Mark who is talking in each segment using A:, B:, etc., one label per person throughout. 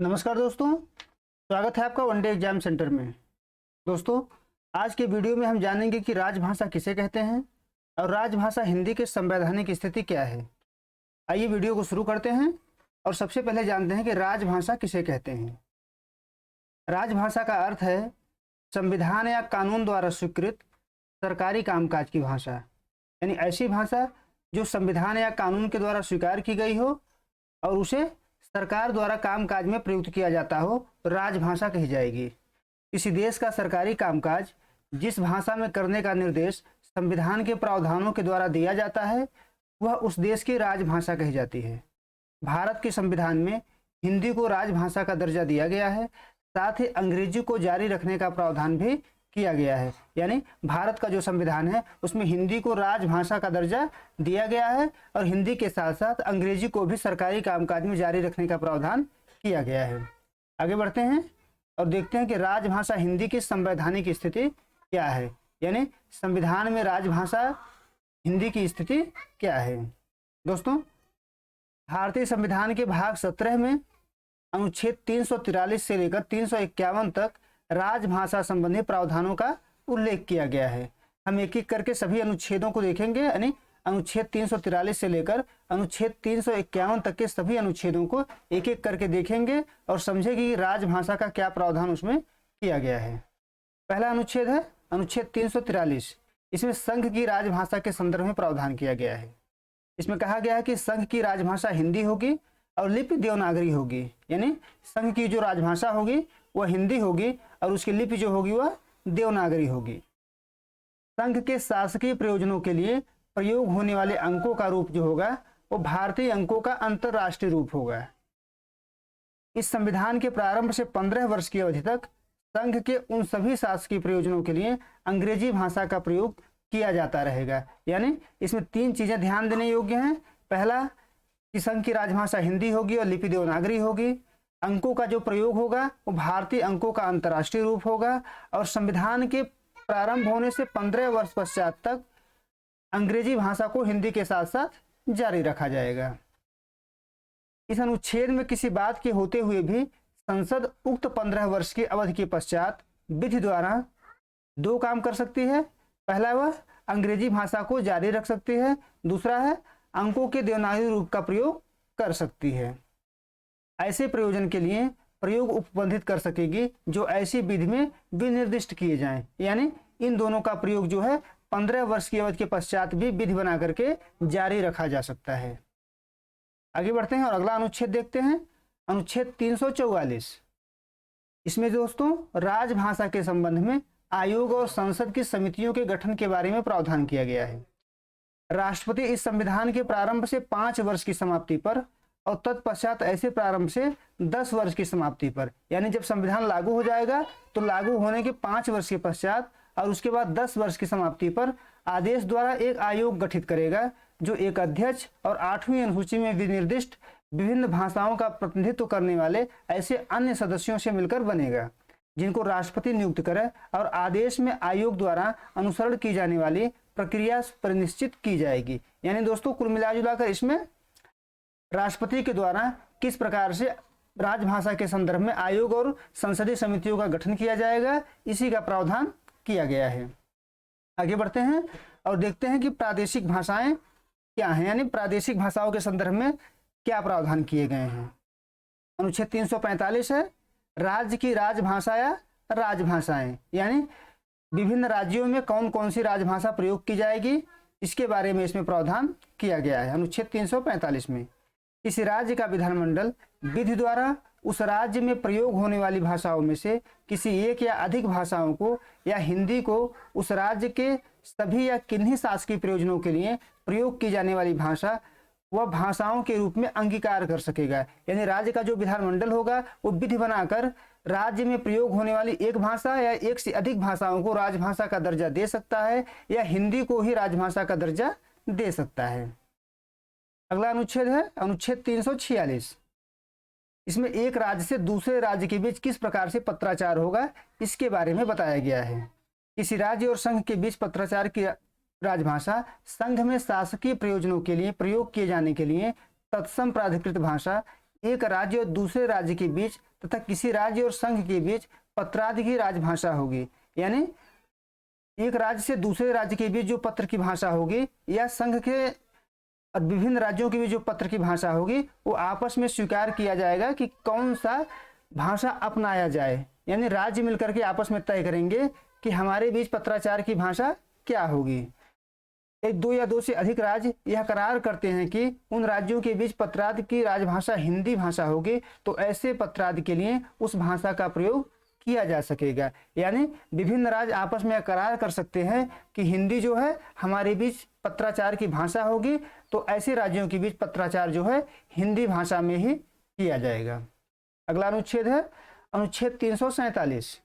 A: नमस्कार दोस्तों, स्वागत है आपका वनडे एग्जाम सेंटर में। दोस्तों, आज के वीडियो में हम जानेंगे कि राजभाषा किसे कहते हैं और राजभाषा हिंदी के संवैधानिक स्थिति क्या है। आइए वीडियो को शुरू करते हैं और सबसे पहले जानते हैं कि राजभाषा किसे कहते हैं। राजभाषा का अर्थ है संविधान या कानून द्वारा स्वीकृत सरकारी कामकाज की भाषा, यानी ऐसी भाषा जो संविधान या कानून के द्वारा स्वीकार की गई हो और उसे सरकार द्वारा कामकाज में प्रयुक्त किया जाता हो तो राजभाषा कही जाएगी। किसी देश का सरकारी कामकाज जिस भाषा में करने का निर्देश संविधान के प्रावधानों के द्वारा दिया जाता है वह उस देश की राजभाषा कही जाती है। भारत के संविधान में हिंदी को राजभाषा का दर्जा दिया गया है, साथ ही अंग्रेजी को जारी रखने का प्रावधान भी किया गया है। यानी भारत का जो संविधान है उसमें हिंदी को राजभाषा का दर्जा दिया गया है और हिंदी के साथ साथ अंग्रेजी को भी सरकारी कामकाज में जारी रखने का प्रावधान किया गया है। आगे बढ़ते हैं और देखते हैं कि राजभाषा हिंदी की संवैधानिक स्थिति क्या है, यानी संविधान में राजभाषा हिंदी की स्थिति क्या है। दोस्तों, भारतीय संविधान के भाग 17 में अनुच्छेद 343 से लेकर 351 तक राजभाषा संबंधी प्रावधानों का उल्लेख किया गया है। हम एक एक करके सभी अनुच्छेदों को देखेंगे, यानी अनुच्छेद 343 से लेकर अनुच्छेद 351 तक के सभी अनुच्छेदों को एक एक करके देखेंगे और समझेंगे कि राजभाषा का क्या प्रावधान उसमें किया गया है। पहला अनुच्छेद है अनुच्छेद 343। इसमें संघ की राजभाषा के संदर्भ में प्रावधान किया गया है। इसमें कहा गया है कि संघ की राजभाषा हिंदी होगी और लिपि देवनागरी होगी, यानी संघ की जो राजभाषा होगी वह हिंदी होगी और उसकी लिपि जो होगी वह देवनागरी होगी। संघ के शासकीय प्रयोजनों के लिए प्रयोग होने वाले अंकों का रूप जो होगा वो भारतीय अंकों का अंतरराष्ट्रीय रूप होगा। इस संविधान के प्रारंभ से 15 वर्ष की अवधि तक संघ के उन सभी शासकीय प्रयोजनों के लिए अंग्रेजी भाषा का प्रयोग किया जाता रहेगा। यानी इसमें 3 चीजें ध्यान देने योग्य हैं। पहला कि संघ की राजभाषा हिंदी होगी और लिपि देवनागरी होगी। अंकों का जो प्रयोग होगा वो भारतीय अंकों का अंतर्राष्ट्रीय रूप होगा और संविधान के प्रारंभ होने से 15 वर्ष पश्चात तक अंग्रेजी भाषा को हिंदी के साथ साथ जारी रखा जाएगा। इस अनुच्छेद में किसी बात के होते हुए भी संसद उक्त 15 वर्ष की अवधि के पश्चात विधि द्वारा 2 काम कर सकती है। पहला वह अंग्रेजी भाषा को जारी रख सकती है, दूसरा है अंकों के देवनागरी रूप का प्रयोग कर सकती है। ऐसे प्रयोजन के लिए प्रयोग उपबंधित कर सकेगी जो ऐसी विधि में विनिर्दिष्ट किए जाएं, यानी इन दोनों का प्रयोग जो है 15 वर्ष की अवधि के पश्चात भी विधि बना करके जारी रखा जा सकता है। आगे बढ़ते हैं और अगला अनुच्छेद देखते हैं, अनुच्छेद 344। इसमें दोस्तों राजभाषा के संबंध में आयोग और संसद की समितियों के गठन के बारे में प्रावधान किया गया है। राष्ट्रपति इस संविधान के प्रारंभ से 5 वर्ष की समाप्ति पर और तत्पश्चात ऐसे प्रारंभ से 10 वर्ष की समाप्ति पर, यानी जब संविधान लागू हो जाएगा तो लागू होने के 5 वर्ष के पश्चात और उसके बाद 10 वर्ष की समाप्ति पर आदेश द्वारा एक आयोग गठित करेगा जो एक अध्यक्ष और 8वीं अनुसूची में विनिर्दिष्ट विभिन्न भाषाओं का प्रतिनिधित्व करने वाले ऐसे अन्य सदस्यों से मिलकर बनेगा, जिनको राष्ट्रपति नियुक्त करे और आदेश में आयोग द्वारा अनुसरण की जाने वाली प्रक्रिया परिनिश्चित की जाएगी। यानी दोस्तों कुल मिलाजुलाकर इसमें राष्ट्रपति के द्वारा किस प्रकार से राजभाषा के संदर्भ में आयोग और संसदीय समितियों का गठन किया जाएगा, इसी का प्रावधान किया गया है। आगे बढ़ते हैं और देखते हैं कि प्रादेशिक भाषाएं क्या हैं, यानी प्रादेशिक भाषाओं के संदर्भ में क्या प्रावधान किए गए हैं। अनुच्छेद 345 है राज्य की राजभाषा या राजभाषाएं, यानी विभिन्न राज्यों में कौन कौन सी राजभाषा प्रयोग की जाएगी इसके बारे में इसमें प्रावधान किया गया है। अनुच्छेद 345 में किसी राज्य का विधानमंडल विधि द्वारा उस राज्य में प्रयोग होने वाली भाषाओं में से किसी एक या अधिक भाषाओं को या हिंदी को उस राज्य के सभी या किन्हीं शासकीय प्रयोजनों के लिए प्रयोग की जाने वाली भाषा वह भाषाओं के रूप में अंगीकार कर सकेगा। यानी राज्य का जो विधानमंडल होगा वो विधि बनाकर राज्य में प्रयोग होने वाली एक भाषा या एक से अधिक भाषाओं को राजभाषा का दर्जा दे सकता है या हिंदी को ही राजभाषा का दर्जा दे सकता है। अगला अनुच्छेद है अनुच्छेद 346। इसमें एक राज्य से दूसरे राज्य के बीच किस प्रकार से पत्राचार होगा इसके बारे में बताया गया है। किसी राज्य और संघ के बीच पत्राचार की राजभाषा संघ में शासकीय प्रयोजनों के लिए प्रयोग किए जाने के लिए तत्सम प्राधिकृत भाषा एक राज्य और दूसरे राज्य के बीच तथा किसी राज्य और संघ के बीच पत्रादि की राजभाषा होगी। यानी एक राज्य से दूसरे राज्य के बीच जो पत्र की भाषा होगी या संघ के और विभिन्न राज्यों के बीच जो पत्र की भाषा होगी वो आपस में स्वीकार किया जाएगा कि कौन सा भाषा अपनाया जाए। यानी राज्य मिलकर के आपस में तय करेंगे कि हमारे बीच पत्राचार की भाषा क्या होगी। एक दो या दो से अधिक राज्य यह करार करते हैं कि उन राज्यों के बीच पत्रादि की राजभाषा हिंदी भाषा होगी, तो ऐसे पत्रादि के लिए उस भाषा का प्रयोग किया जा सकेगा। यानी विभिन्न राज्य आपस में करार कर सकते हैं कि हिंदी जो है हमारे बीच पत्राचार की भाषा होगी, तो ऐसे राज्यों के बीच पत्राचार जो है हिंदी भाषा में ही किया जाएगा। अगला अनुच्छेद है अनुच्छेद 347।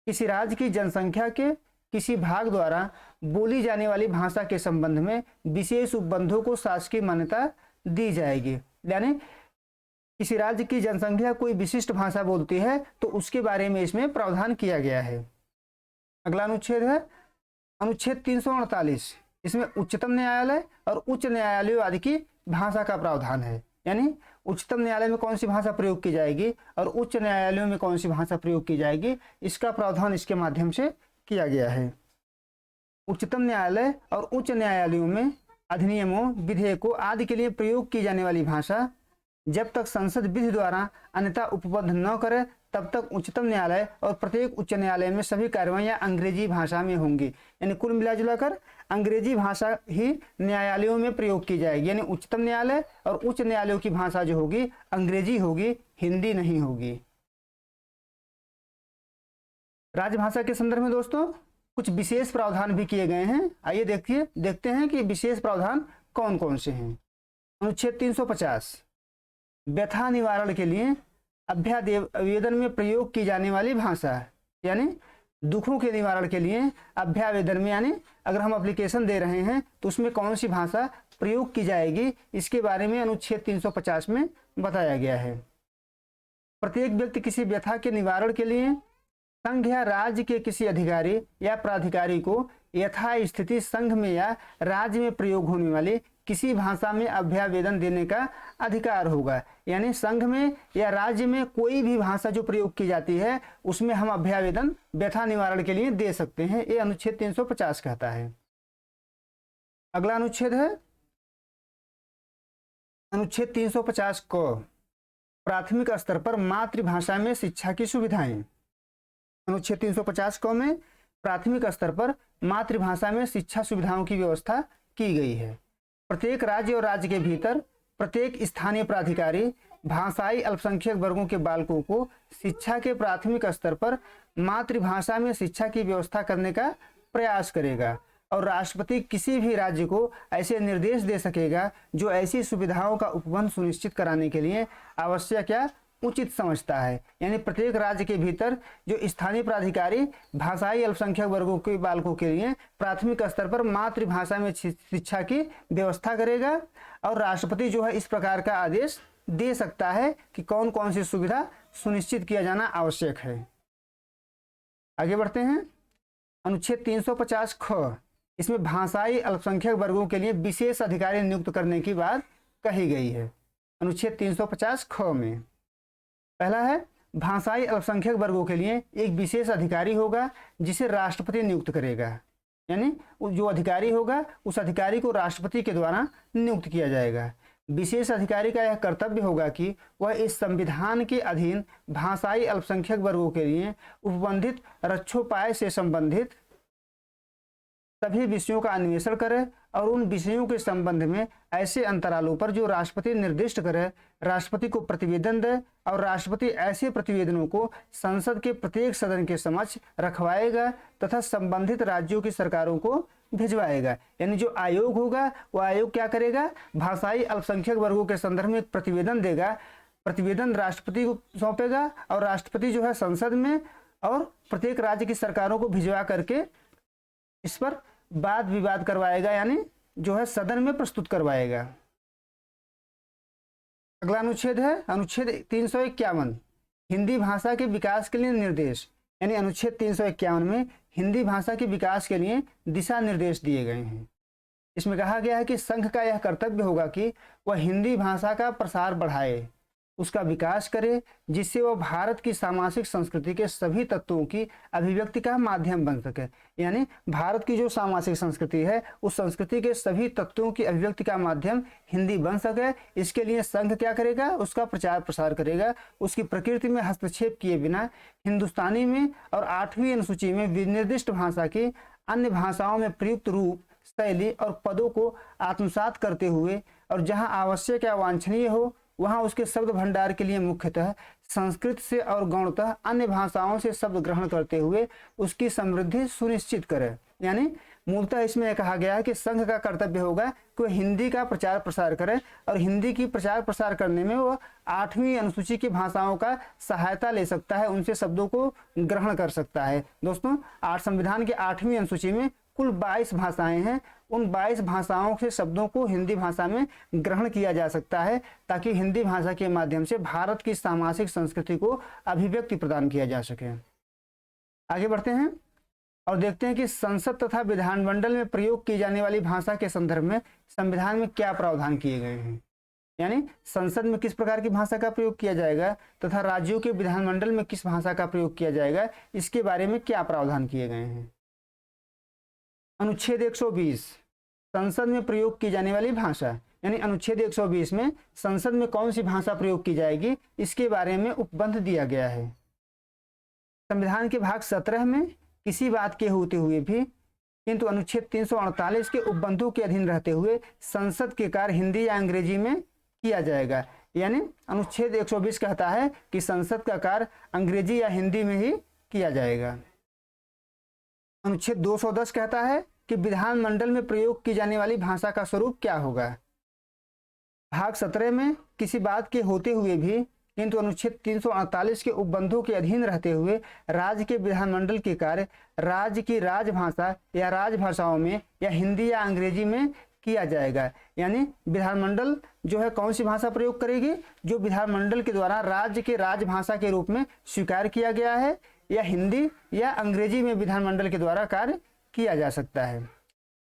A: किसी राज्य की जनसंख्या के किसी भाग द्वारा बोली जाने वाली भाषा के संबंध में विशेष उपबंधों को शासकीय मान्यता दी जाएगी। यानी किसी राज्य की जनसंख्या कोई विशिष्ट भाषा बोलती है तो उसके बारे में इसमें प्रावधान किया गया है। अगला अनुच्छेद है अनुच्छेद 348। इसमें उच्चतम न्यायालय और उच्च न्यायालयों आदि की भाषा का प्रावधान है। यानी उच्चतम न्यायालय में कौन सी भाषा प्रयोग की जाएगी और उच्च न्यायालयों में कौन सी भाषा प्रयोग की जाएगी, इसका प्रावधान इसके माध्यम से किया गया है। उच्चतम न्यायालय और उच्च न्यायालयों में अधिनियमों, विधेयकों आदि के लिए प्रयोग की जाने वाली भाषा जब तक संसद विधि द्वारा अन्यथा उपबद्ध न करे तब तक उच्चतम न्यायालय और प्रत्येक उच्च न्यायालय में सभी कार्रवाइयां अंग्रेजी भाषा में होंगी। यानी कुल मिलाजुलाकर अंग्रेजी भाषा ही न्यायालयों में प्रयोग की जाएगी। यानी उच्चतम न्यायालय और उच्च न्यायालयों की भाषा जो होगी अंग्रेजी होगी, हिंदी नहीं होगी। राजभाषा के संदर्भ में दोस्तों कुछ विशेष प्रावधान भी किए गए हैं। आइए देखते हैं कि विशेष प्रावधान कौन कौन से हैं। अनुच्छेद 350 व्यथा निवारण के लिए अभ्यावेदन में प्रयोग की जाने वाली भाषा। यानी दुखों के निवारण के लिए अभ्यावेदन में, यानी अगर हम एप्लीकेशन दे रहे हैं तो उसमें कौन सी भाषा प्रयोग की जाएगी, इसके बारे में अनुच्छेद 350 में बताया गया है। प्रत्येक व्यक्ति किसी व्यथा के निवारण के लिए संघ या राज्य के किसी अधिकारी या प्राधिकारी को यथास्थिति संघ में या राज्य में प्रयोग होने वाली किसी भाषा में अभ्यावेदन देने का अधिकार होगा। यानी संघ में या राज्य में कोई भी भाषा जो प्रयोग की जाती है उसमें हम अभ्यावेदन व्यथा निवारण के लिए दे सकते हैं। ये अनुच्छेद 350 कहता है। अगला अनुच्छेद है अनुच्छेद 350 को प्राथमिक स्तर पर मातृभाषा में शिक्षा की सुविधाएं। अनुच्छेद 350 को में प्राथमिक स्तर पर मातृभाषा में शिक्षा सुविधाओं की व्यवस्था की गई है। प्रत्येक राज्य और राज्य के भीतर प्रत्येक स्थानीय प्राधिकारी भाषाई अल्पसंख्यक वर्गों के बालकों को शिक्षा के प्राथमिक स्तर पर मातृभाषा में शिक्षा की व्यवस्था करने का प्रयास करेगा और राष्ट्रपति किसी भी राज्य को ऐसे निर्देश दे सकेगा जो ऐसी सुविधाओं का उपबंध सुनिश्चित कराने के लिए आवश्यक या उचित समझता है। यानी प्रत्येक राज्य के भीतर जो स्थानीय प्राधिकारी भाषाई अल्पसंख्यक वर्गों के बालकों के लिए प्राथमिक स्तर पर मातृभाषा में शिक्षा की व्यवस्था करेगा और राष्ट्रपति जो है इस प्रकार का आदेश दे सकता है कि कौन कौन सी सुविधा सुनिश्चित किया जाना आवश्यक है। आगे बढ़ते हैं। अनुच्छेद 350 ख, इसमें भाषाई अल्पसंख्यक वर्गों के लिए विशेष अधिकारी नियुक्त करने की बात कही गई है। अनुच्छेद 350 ख में पहला है भाषाई अल्पसंख्यक वर्गों के लिए एक विशेष अधिकारी होगा जिसे राष्ट्रपति नियुक्त करेगा। यानी जो अधिकारी होगा उस अधिकारी को राष्ट्रपति के द्वारा नियुक्त किया जाएगा। विशेष अधिकारी का यह कर्तव्य होगा कि वह इस संविधान के अधीन भाषाई अल्पसंख्यक वर्गों के लिए उपबंधित रक्षोपाय से संबंधित सभी विषयों का अन्वेषण करे और उन विषयों के संबंध में ऐसे अंतरालों पर जो राष्ट्रपति निर्दिष्ट करे राष्ट्रपति को प्रतिवेदन दे और राष्ट्रपति ऐसे प्रतिवेदनों को संसद के प्रत्येक सदन के समक्ष रखवाएगा तथा संबंधित राज्यों की सरकारों को भिजवाएगा। यानी जो आयोग होगा वो आयोग क्या करेगा, भाषाई अल्पसंख्यक वर्गों के संदर्भ में एक प्रतिवेदन देगा, प्रतिवेदन राष्ट्रपति को सौंपेगा और राष्ट्रपति जो है संसद में और प्रत्येक राज्य की सरकारों को भिजवा करके इस पर वाद विवाद करवाएगा, यानी जो है सदन में प्रस्तुत करवाएगा। अगला अनुच्छेद है अनुच्छेद 351 हिंदी भाषा के विकास के लिए निर्देश। यानी अनुच्छेद 351 में हिंदी भाषा के विकास के लिए दिशा निर्देश दिए गए हैं। इसमें कहा गया है कि संघ का यह कर्तव्य होगा कि वह हिंदी भाषा का प्रसार बढ़ाए, उसका विकास करे, जिससे वह भारत की सामाजिक संस्कृति के सभी तत्वों की अभिव्यक्ति का माध्यम बन सके। यानी भारत की जो सामाजिक संस्कृति है उस संस्कृति के सभी तत्वों की अभिव्यक्ति का माध्यम हिंदी बन सके, इसके लिए संघ क्या करेगा, उसका प्रचार प्रसार करेगा। उसकी प्रकृति में हस्तक्षेप किए बिना हिंदुस्तानी में और 8वीं अनुसूची में विनिर्दिष्ट भाषा की अन्य भाषाओं में प्रयुक्त रूप, शैली और पदों को आत्मसात करते हुए और जहां आवश्यक या वांछनीय हो वहां उसके शब्द भंडार के लिए मुख्यतः संस्कृत से और गौणतः अन्य भाषाओं से शब्द ग्रहण करते हुए उसकी समृद्धि सुनिश्चित करे। यानी मूलतः इसमें कहा गया है कि संघ का कर्तव्य होगा कि वह हिंदी का प्रचार प्रसार करे और हिंदी की प्रचार प्रसार करने में वह 8वीं अनुसूची की भाषाओं का सहायता ले सकता है, उनसे शब्दों को ग्रहण कर सकता है। दोस्तों, संविधान की 8वीं अनुसूची में कुल 22 भाषाएं हैं। उन 22 भाषाओं से शब्दों को हिंदी भाषा में ग्रहण किया जा सकता है ताकि हिंदी भाषा के माध्यम से भारत की सामाजिक संस्कृति को अभिव्यक्ति प्रदान किया जा सके। आगे बढ़ते हैं और देखते हैं कि संसद तथा विधानमंडल में प्रयोग की जाने वाली भाषा के संदर्भ में संविधान में क्या प्रावधान किए गए हैं। यानी संसद में किस प्रकार की भाषा का प्रयोग किया जाएगा तथा राज्यों के विधानमंडल में किस भाषा का प्रयोग किया जाएगा, इसके बारे में क्या प्रावधान किए गए हैं। अनुच्छेद 120 संसद में प्रयोग की जाने वाली भाषा, यानी अनुच्छेद 120 में संसद में कौन सी भाषा प्रयोग की जाएगी इसके बारे में उपबंध दिया गया है। संविधान के भाग 17 में किसी बात के होते हुए भी किंतु अनुच्छेद 348 के उपबंधों के अधीन रहते हुए संसद के कार्य हिंदी या अंग्रेजी में किया जाएगा। यानी अनुच्छेद 120 कहता है कि संसद का कार्य अंग्रेजी या हिंदी में ही किया जाएगा। अनुच्छेद 210 कहता है कि विधानमंडल में प्रयोग की जाने वाली भाषा का स्वरूप क्या होगा। भाग 17 में किसी बात के होते हुए भी किंतु अनुच्छेद 348 के उपबंधों के अधीन रहते हुए राज्य के विधानमंडल के कार्य राज्य की राजभाषा या राजभाषाओं में या हिंदी या अंग्रेजी में किया जाएगा। यानी विधानमंडल जो है कौन सी भाषा प्रयोग करेगी, जो विधानमंडल के द्वारा राज्य के राजभाषा के रूप में स्वीकार किया गया है या हिंदी या अंग्रेजी में विधानमंडल के द्वारा कार्य किया जा सकता है।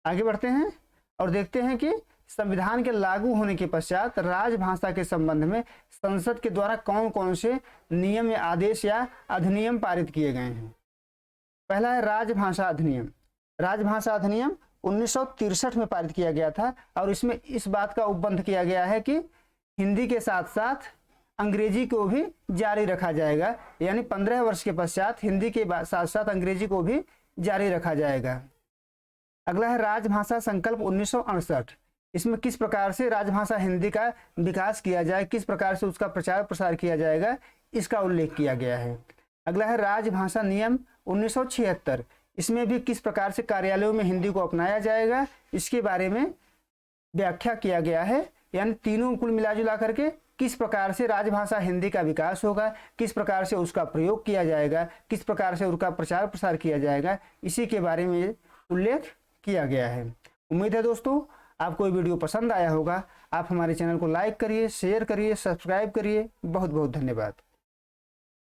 A: आगे बढ़ते हैं और देखते हैं कि संविधान के लागू होने के पश्चात राजभाषा के संबंध में संसद के द्वारा कौन कौन से नियम या आदेश या अधिनियम पारित किए गए हैं। पहला है राजभाषा अधिनियम। राजभाषा अधिनियम 1963 में पारित किया गया था और इसमें इस बात का उपबंध किया गया है कि हिंदी के साथ साथ अंग्रेजी को भी जारी रखा जाएगा। यानी 15 वर्ष के पश्चात हिंदी के साथ साथ अंग्रेजी को भी जारी रखा जाएगा। अगला है राजभाषा संकल्प 1968। इसमें किस प्रकार से राजभाषा हिंदी का विकास किया जाए, किस प्रकार से उसका प्रचार प्रसार किया जाएगा, इसका उल्लेख किया गया है। अगला है राजभाषा नियम 1976। इसमें भी किस प्रकार से कार्यालयों में हिंदी को अपनाया जाएगा, इसके बारे में व्याख्या किया गया है। यानी तीनों कुल मिलाजुला करके किस प्रकार से राजभाषा हिंदी का विकास होगा, किस प्रकार से उसका प्रयोग किया जाएगा, किस प्रकार से उसका प्रचार प्रसार किया जाएगा, इसी के बारे में उल्लेख किया गया है। उम्मीद है दोस्तों आपको ये वीडियो पसंद आया होगा। आप हमारे चैनल को लाइक करिए, शेयर करिए, सब्सक्राइब करिए। बहुत बहुत धन्यवाद।